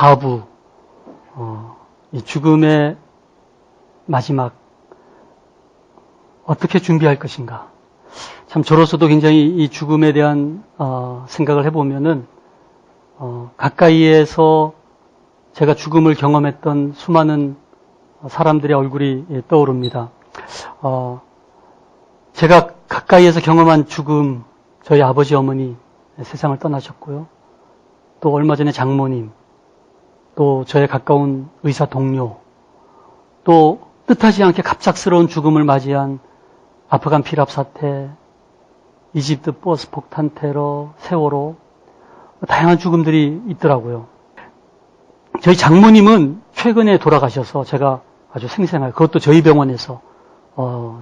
과부, 이 죽음의 마지막 어떻게 준비할 것인가. 참 저로서도 굉장히 이 죽음에 대한 생각을 해보면은 가까이에서 제가 죽음을 경험했던 수많은 사람들의 얼굴이 떠오릅니다. 제가 가까이에서 경험한 죽음, 저희 아버지 어머니 세상을 떠나셨고요. 또 얼마 전에 장모님, 또 저의 가까운 의사 동료, 또 뜻하지 않게 갑작스러운 죽음을 맞이한 아프간 피랍 사태, 이집트 버스 폭탄 테러, 세월호, 다양한 죽음들이 있더라고요. 저희 장모님은 최근에 돌아가셔서 제가 아주 생생하게, 그것도 저희 병원에서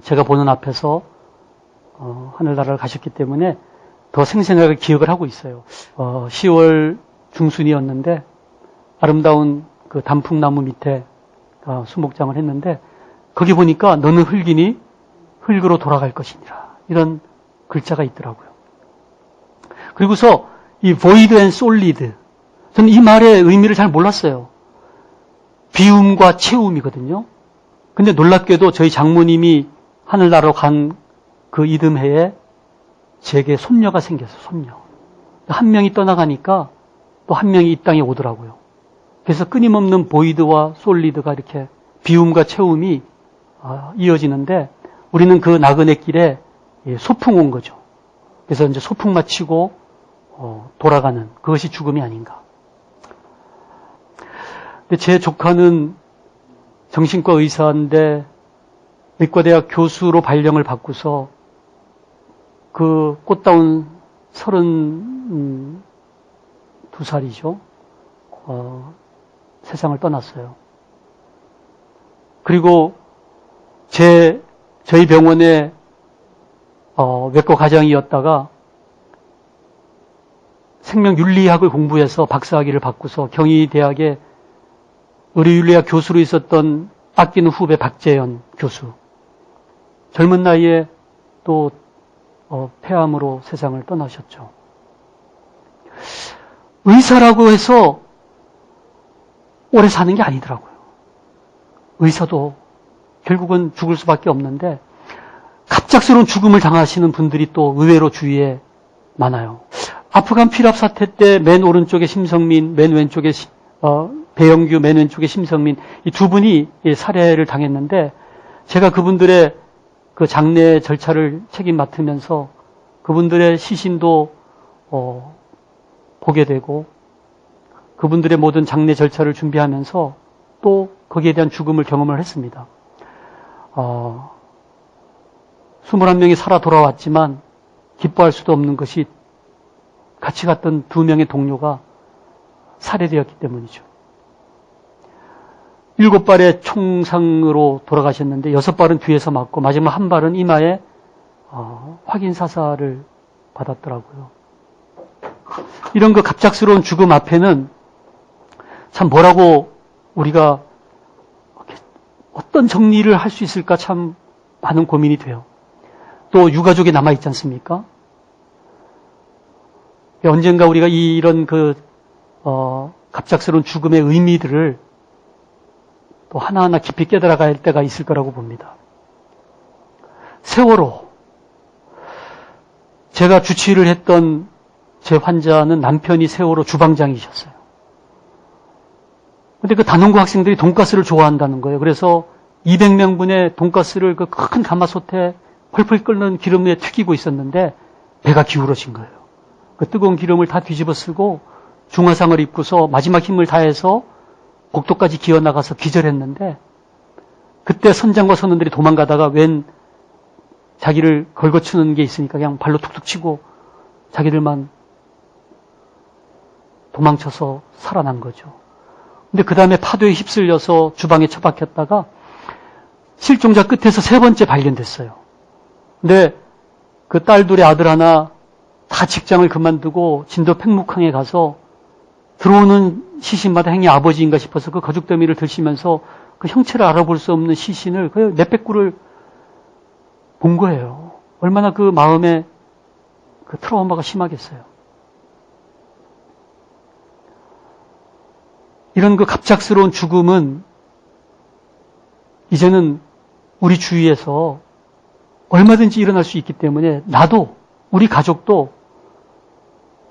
제가 보는 앞에서 하늘나라를 가셨기 때문에 더 생생하게 기억을 하고 있어요. 10월 중순이었는데 아름다운 그 단풍나무 밑에 수목장을 했는데 거기 보니까 너는 흙이니 흙으로 돌아갈 것이니라, 이런 글자가 있더라고요. 그리고서 이 void and solid, 저는 이 말의 의미를 잘 몰랐어요. 비움과 채움이거든요. 근데 놀랍게도 저희 장모님이 하늘나라로 간 그 이듬해에 제게 손녀가 생겼어요. 손녀. 한 명이 떠나가니까 또 한 명이 이 땅에 오더라고요. 그래서 끊임없는 보이드와 솔리드가 이렇게 비움과 채움이 이어지는데 우리는 그 나그네 길에 소풍 온 거죠. 그래서 이제 소풍 마치고 돌아가는, 그것이 죽음이 아닌가. 근데 제 조카는 정신과 의사인데 의과대학 교수로 발령을 받고서 그 꽃다운 32살이죠. 세상을 떠났어요. 그리고 저희 병원의 외과 과장이었다가 생명윤리학을 공부해서 박사학위를 받고서 경희대학의 의료윤리학 교수로 있었던 아끼는 후배 박재현 교수. 젊은 나이에 또 폐암으로 세상을 떠나셨죠. 의사라고 해서 오래 사는 게 아니더라고요. 의사도 결국은 죽을 수밖에 없는데 갑작스러운 죽음을 당하시는 분들이 또 의외로 주위에 많아요. 아프간 피랍 사태 때 맨 오른쪽에 심성민, 맨 왼쪽에 배영규, 맨 왼쪽에 심성민, 이 두 분이 살해를 당했는데 제가 그분들의 그 장례 절차를 책임 맡으면서 그분들의 시신도 보게 되고 그분들의 모든 장례 절차를 준비하면서 또 거기에 대한 죽음을 경험을 했습니다. 21명이 살아 돌아왔지만 기뻐할 수도 없는 것이 같이 갔던 2명의 동료가 살해되었기 때문이죠. 7발의 총상으로 돌아가셨는데 6발은 뒤에서 맞고 마지막 한 발은 이마에 확인 사살을 받았더라고요. 이런 그 갑작스러운 죽음 앞에는 참 뭐라고 우리가 어떤 정리를 할 수 있을까 참 많은 고민이 돼요. 또 유가족이 남아있지 않습니까? 언젠가 우리가 이런 갑작스러운 죽음의 의미들을 또 하나하나 깊이 깨달아갈 때가 있을 거라고 봅니다. 세월호. 제가 주치의를 했던 제 환자는 남편이 세월호 주방장이셨어요. 근데 그 단원고 학생들이 돈가스를 좋아한다는 거예요. 그래서 200명분의 돈가스를 그 큰 가마솥에 펄펄 끓는 기름 위에 튀기고 있었는데 배가 기울어진 거예요. 그 뜨거운 기름을 다 뒤집어 쓰고 중화상을 입고서 마지막 힘을 다해서 복도까지 기어나가서 기절했는데 그때 선장과 선원들이 도망가다가 웬 자기를 걸거치는 게 있으니까 그냥 발로 툭툭 치고 자기들만 도망쳐서 살아난 거죠. 근데 그 다음에 파도에 휩쓸려서 주방에 처박혔다가 실종자 끝에서 3번째 발견됐어요. 근데 그 딸 둘의 아들 하나 다 직장을 그만두고 진도 팽목항에 가서 들어오는 시신마다 행여 아버지인가 싶어서 그 거죽더미를 들시면서 그 형체를 알아볼 수 없는 시신을 그 몇백 구를 본 거예요. 얼마나 그 마음에 그 트라우마가 심하겠어요. 이런 그 갑작스러운 죽음은 이제는 우리 주위에서 얼마든지 일어날 수 있기 때문에 나도 우리 가족도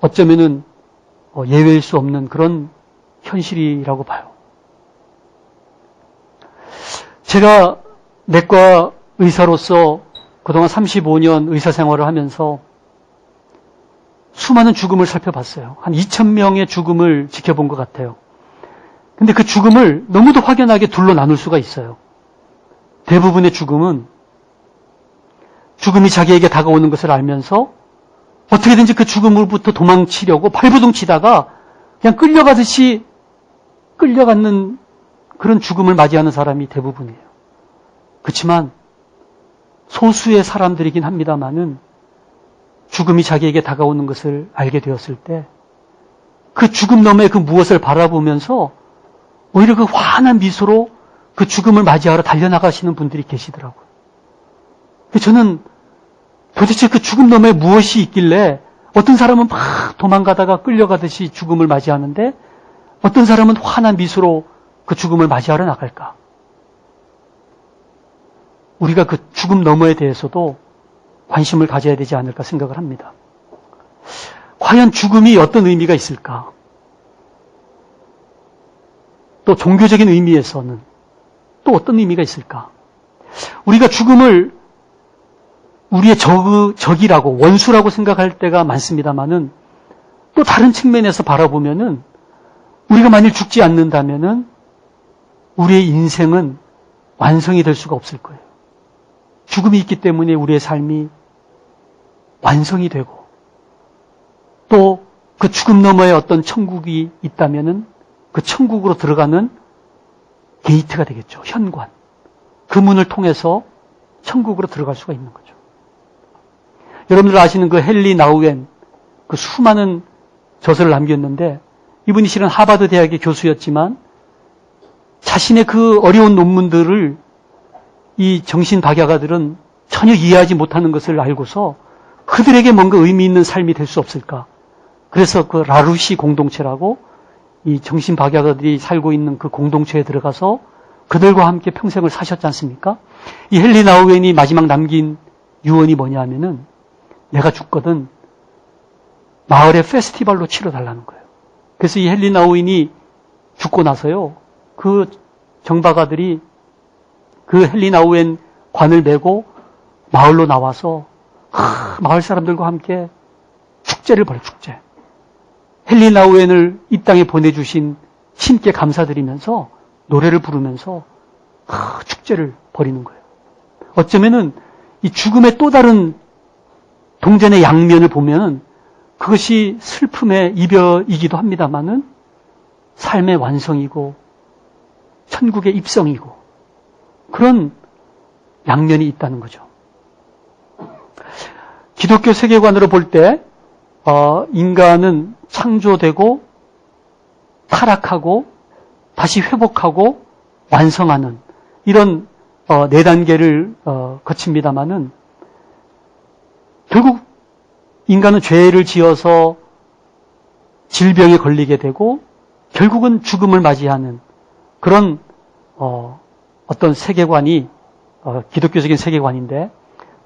어쩌면은 예외일 수 없는 그런 현실이라고 봐요. 제가 내과 의사로서 그동안 35년 의사 생활을 하면서 수많은 죽음을 살펴봤어요. 한 2,000명의 죽음을 지켜본 것 같아요. 근데 그 죽음을 너무도 확연하게 둘로 나눌 수가 있어요. 대부분의 죽음은 죽음이 자기에게 다가오는 것을 알면서 어떻게든지 그 죽음으로부터 도망치려고 발부둥치다가 그냥 끌려가듯이 끌려가는 그런 죽음을 맞이하는 사람이 대부분이에요. 그렇지만 소수의 사람들이긴 합니다만은 죽음이 자기에게 다가오는 것을 알게 되었을 때 그 죽음 너머의 그 무엇을 바라보면서 오히려 그 환한 미소로 그 죽음을 맞이하러 달려나가시는 분들이 계시더라고요. 저는 도대체 그 죽음 너머에 무엇이 있길래 어떤 사람은 막 도망가다가 끌려가듯이 죽음을 맞이하는데 어떤 사람은 환한 미소로 그 죽음을 맞이하러 나갈까? 우리가 그 죽음 너머에 대해서도 관심을 가져야 되지 않을까 생각을 합니다. 과연 죽음이 어떤 의미가 있을까? 또 종교적인 의미에서는 또 어떤 의미가 있을까? 우리가 죽음을 우리의 적이라고 원수라고 생각할 때가 많습니다만은 또 다른 측면에서 바라보면은 우리가 만일 죽지 않는다면은 우리의 인생은 완성이 될 수가 없을 거예요. 죽음이 있기 때문에 우리의 삶이 완성이 되고 또 그 죽음 너머에 어떤 천국이 있다면은 그 천국으로 들어가는 게이트가 되겠죠. 현관. 그 문을 통해서 천국으로 들어갈 수가 있는 거죠. 여러분들 아시는 그 헨리 나우엔 그 수많은 저서를 남겼는데 이분이 실은 하버드 대학의 교수였지만 자신의 그 어려운 논문들을 이 정신박약아들은 전혀 이해하지 못하는 것을 알고서 그들에게 뭔가 의미 있는 삶이 될 수 없을까. 그래서 그 라루시 공동체라고 이 정신박약아들이 살고 있는 그 공동체에 들어가서 그들과 함께 평생을 사셨지 않습니까? 이 헨리 나우엔이 마지막 남긴 유언이 뭐냐 하면은 내가 죽거든 마을의 페스티벌로 치러달라는 거예요. 그래서 이 헨리 나우엔이 죽고 나서요. 그 정박아들이 그 헨리 나우엔 관을 메고 마을로 나와서 마을 사람들과 함께 축제를 벌여요. 축제. 헨리 나우엔을 이 땅에 보내주신 신께 감사드리면서 노래를 부르면서 축제를 벌이는 거예요. 어쩌면은 이 죽음의 또 다른 동전의 양면을 보면은 그것이 슬픔의 이별이기도 합니다만은 삶의 완성이고 천국의 입성이고 그런 양면이 있다는 거죠. 기독교 세계관으로 볼 때 인간은 창조되고 타락하고 다시 회복하고 완성하는 이런 네 단계를 거칩니다마는 결국 인간은 죄를 지어서 질병에 걸리게 되고 결국은 죽음을 맞이하는 그런 어떤 세계관이 기독교적인 세계관인데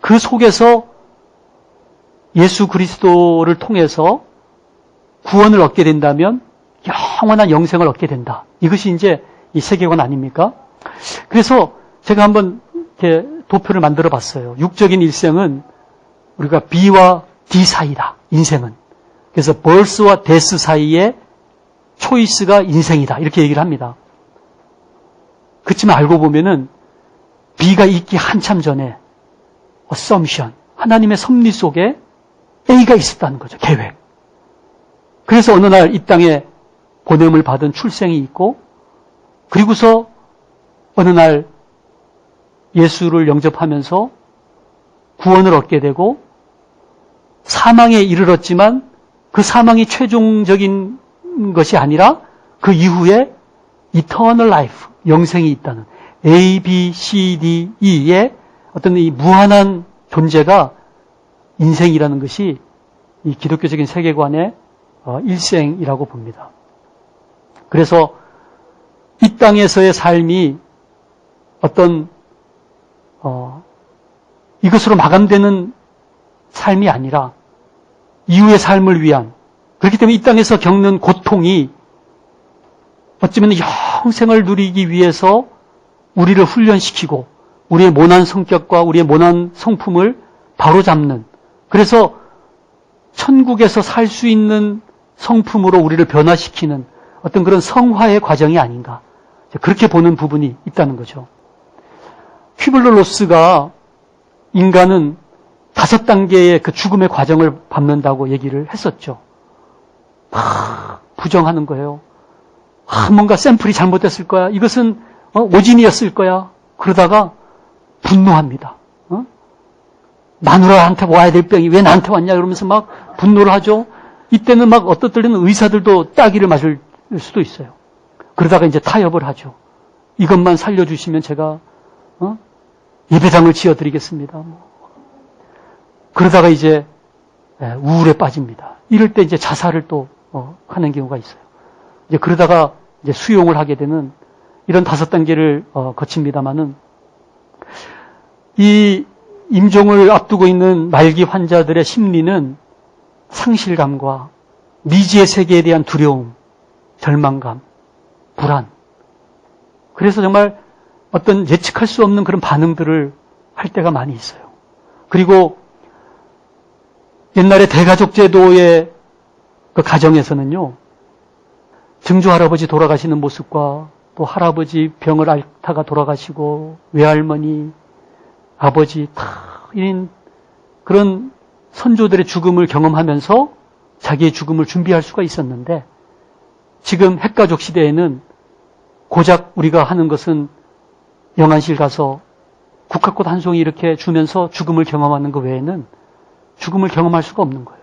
그 속에서 예수 그리스도를 통해서 구원을 얻게 된다면 영원한 영생을 얻게 된다. 이것이 이제 이 세계관 아닙니까? 그래서 제가 한번 이렇게 도표를 만들어 봤어요. 육적인 일생은 우리가 B와 D 사이다. 인생은. 그래서 birth와 death 사이에 초이스가 인생이다. 이렇게 얘기를 합니다. 그렇지만 알고 보면은 B가 있기 한참 전에 assumption, 하나님의 섭리 속에 A가 있었다는 거죠. 계획. 그래서 어느 날 이 땅에 보냄을 받은 출생이 있고 그리고서 어느 날 예수를 영접하면서 구원을 얻게 되고 사망에 이르렀지만 그 사망이 최종적인 것이 아니라 그 이후에 eternal life, 영생이 있다는 A, B, C, D, E의 어떤 이 무한한 존재가 인생이라는 것이 이 기독교적인 세계관의 일생이라고 봅니다. 그래서 이 땅에서의 삶이 어떤 이것으로 마감되는 삶이 아니라 이후의 삶을 위한, 그렇기 때문에 이 땅에서 겪는 고통이 어쩌면 영생을 누리기 위해서 우리를 훈련시키고 우리의 모난 성격과 우리의 모난 성품을 바로잡는, 그래서 천국에서 살 수 있는 성품으로 우리를 변화시키는 어떤 그런 성화의 과정이 아닌가, 그렇게 보는 부분이 있다는 거죠. 퀴블러-로스가 인간은 5단계의 그 죽음의 과정을 밟는다고 얘기를 했었죠. 막 부정하는 거예요. 뭔가 샘플이 잘못됐을 거야. 이것은 오진이었을 거야. 그러다가 분노합니다. 마누라한테 와야 될 병이 왜 나한테 왔냐 그러면서 막 분노를 하죠. 이때는 막 어떨 때는 의사들도 따기를 맞을 수도 있어요. 그러다가 이제 타협을 하죠. 이것만 살려주시면 제가 예배당을 지어드리겠습니다. 그러다가 이제 우울에 빠집니다. 이럴 때 이제 자살을 또 하는 경우가 있어요. 이제 그러다가 이제 수용을 하게 되는 이런 5단계를 거칩니다마는, 이 임종을 앞두고 있는 말기 환자들의 심리는 상실감과 미지의 세계에 대한 두려움, 절망감, 불안, 그래서 정말 어떤 예측할 수 없는 그런 반응들을 할 때가 많이 있어요. 그리고 옛날에 대가족 제도의 그 가정에서는요, 증조 할아버지 돌아가시는 모습과 또 할아버지 병을 앓다가 돌아가시고 외할머니, 아버지 이런 그런 선조들의 죽음을 경험하면서 자기의 죽음을 준비할 수가 있었는데, 지금 핵가족 시대에는 고작 우리가 하는 것은 영안실 가서 국화꽃 한 송이 이렇게 주면서 죽음을 경험하는 것 외에는 죽음을 경험할 수가 없는 거예요.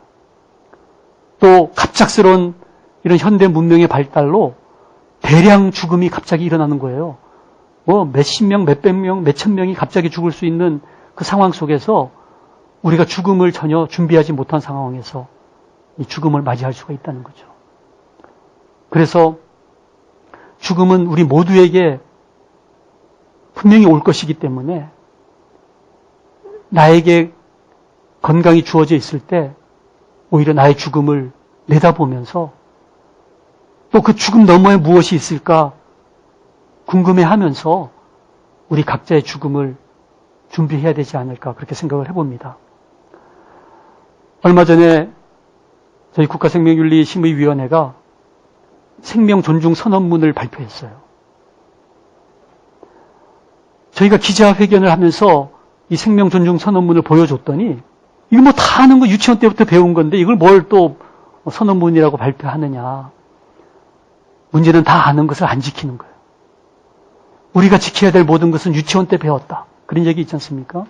또 갑작스러운 이런 현대 문명의 발달로 대량 죽음이 갑자기 일어나는 거예요. 몇십 명, 몇백 명, 몇천 명이 갑자기 죽을 수 있는 그 상황 속에서 우리가 죽음을 전혀 준비하지 못한 상황에서 이 죽음을 맞이할 수가 있다는 거죠. 그래서 죽음은 우리 모두에게 분명히 올 것이기 때문에 나에게 건강이 주어져 있을 때 오히려 나의 죽음을 내다보면서 또 그 죽음 너머에 무엇이 있을까 궁금해하면서 우리 각자의 죽음을 준비해야 되지 않을까, 그렇게 생각을 해봅니다. 얼마 전에 저희 국가생명윤리심의위원회가 생명 존중 선언문을 발표했어요. 저희가 기자회견을 하면서 이 생명 존중 선언문을 보여줬더니, 이거 뭐 다 아는 거 유치원 때부터 배운 건데 이걸 뭘 또 선언문이라고 발표하느냐. 문제는 다 아는 것을 안 지키는 거예요. 우리가 지켜야 될 모든 것은 유치원 때 배웠다, 그런 얘기 있지 않습니까?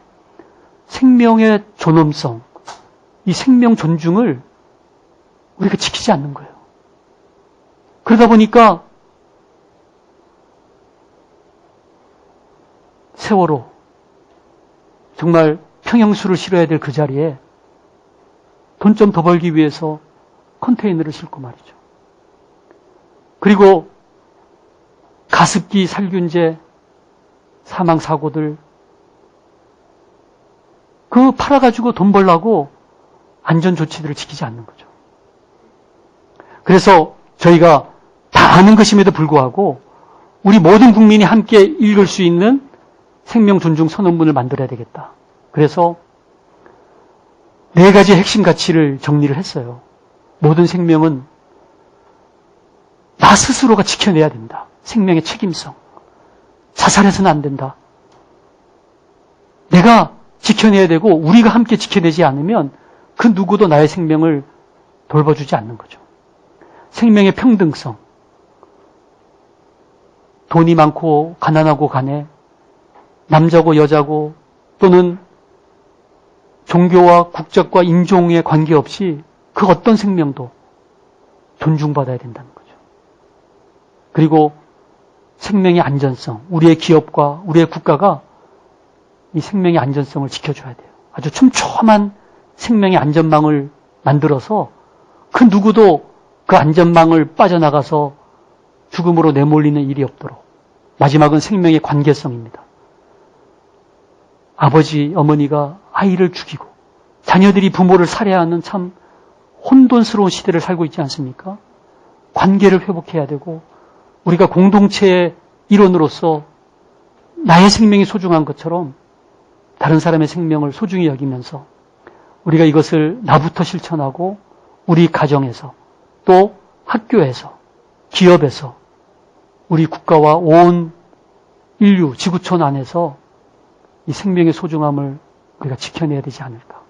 생명의 존엄성, 이 생명 존중을 우리가 지키지 않는 거예요. 그러다 보니까 세월호, 정말 평형수를 실어야 될 그 자리에 돈 좀 더 벌기 위해서 컨테이너를 싣고 말이죠. 그리고 가습기 살균제 사망사고들, 그거 팔아가지고 돈 벌라고 안전조치들을 지키지 않는 거죠. 그래서 저희가 다 아는 것임에도 불구하고 우리 모든 국민이 함께 읽을 수 있는 생명 존중 선언문을 만들어야 되겠다. 그래서 4가지 핵심 가치를 정리를 했어요. 모든 생명은 나 스스로가 지켜내야 된다. 생명의 책임성. 자살해서는 안 된다. 내가 지켜내야 되고 우리가 함께 지켜내지 않으면 그 누구도 나의 생명을 돌봐주지 않는 거죠. 생명의 평등성. 돈이 많고 가난하고 간에, 남자고 여자고 또는 종교와 국적과 인종에 관계없이 그 어떤 생명도 존중받아야 된다는 거죠. 그리고 생명의 안전성, 우리의 기업과 우리의 국가가 이 생명의 안전성을 지켜줘야 돼요. 아주 촘촘한 생명의 안전망을 만들어서 그 누구도 그 안전망을 빠져나가서 죽음으로 내몰리는 일이 없도록. 마지막은 생명의 관계성입니다. 아버지, 어머니가 아이를 죽이고 자녀들이 부모를 살해하는 참 혼돈스러운 시대를 살고 있지 않습니까? 관계를 회복해야 되고 우리가 공동체의 일원으로서 나의 생명이 소중한 것처럼 다른 사람의 생명을 소중히 여기면서 우리가 이것을 나부터 실천하고 우리 가정에서 또 학교에서 기업에서 우리 국가와 온 인류 지구촌 안에서 이 생명의 소중함을 우리가 지켜내야 되지 않을까.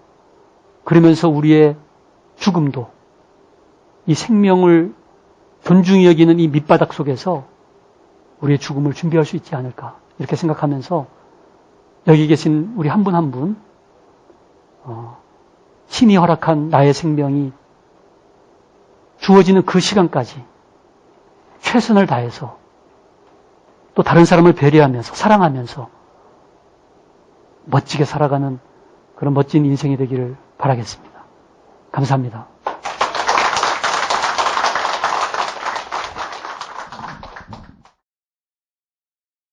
그러면서 우리의 죽음도 이 생명을 존중히 여기는 이 밑바닥 속에서 우리의 죽음을 준비할 수 있지 않을까. 이렇게 생각하면서 여기 계신 우리 한 분 한 분, 신이 허락한 나의 생명이 주어지는 그 시간까지 최선을 다해서 또 다른 사람을 배려하면서 사랑하면서 멋지게 살아가는 그런 멋진 인생이 되기를 바라겠습니다. 감사합니다.